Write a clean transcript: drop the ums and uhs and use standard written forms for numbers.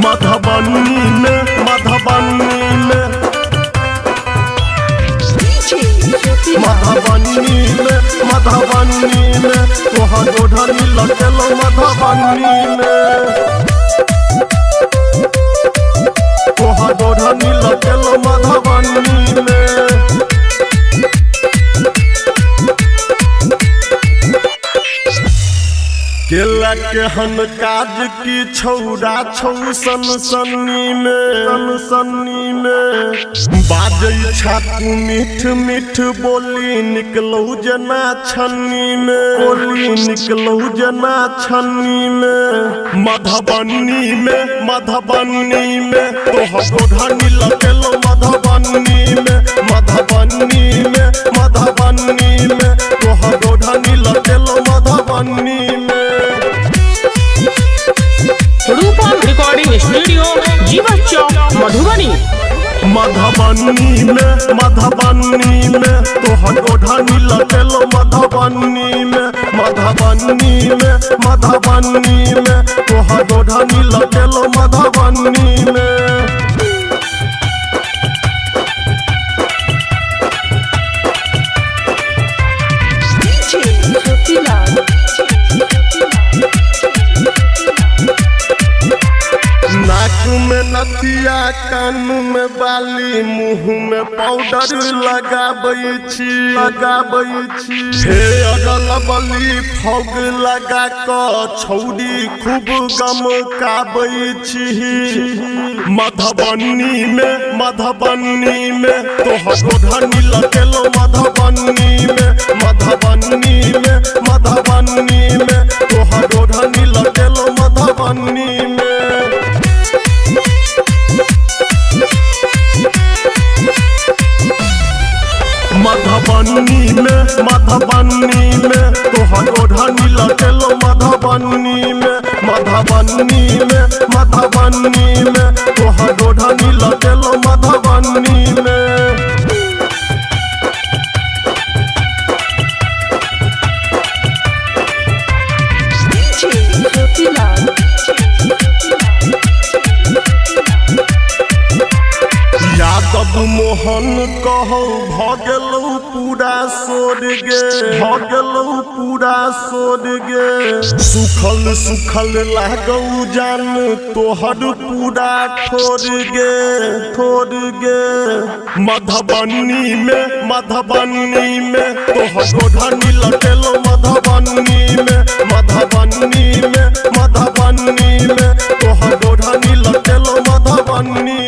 मधुबनी में मधुबनी में तोहर ओढ़नी लगेलो मधुबनी में तोहर ओढ़नी लगेलो मधुबनी में केला के हन काज की छौड़ा छौ सनसनी में बाजै छातू मीठ मीठ बोली निकलौ जना छन्नी में मधुबनी में तोहर ओढ़नी लगेलो मधुबनी में तोहर ओढ़नी लगेलो मधुबनी में रूपम रिकॉर्डिंग स्टूडियो जीवन चौक मधुबनी में तोहर ओढ़नी लगेलो मधुबनी में तोहर ओढ़नी लगेलो मधुबनी में नाक में नथिया कान में बाली मुँह में पाउडर लगाबै छी हे अगल बली फग लगा क छौड़ी खूब गमकाबै छी मधुबनी में तोहर ओढ़नी लगेलो मधुबनी में तोहर ओढ़नी लगेलो मधुबनी में मधुबनी में तोहर ओढ़नी लगेलो मधुबनी में तोहर ओढ़नी लगेलो मधुबनी में यादव मोहन कहो भगेलौ पूरा सोर गे सुखल लागौ जान तोहर पूरा ठोर गे मधुबनी में तोहर ओढ़नी लगेलो मधुबनी में तोहर ओढ़नी लगेलो मधुबनी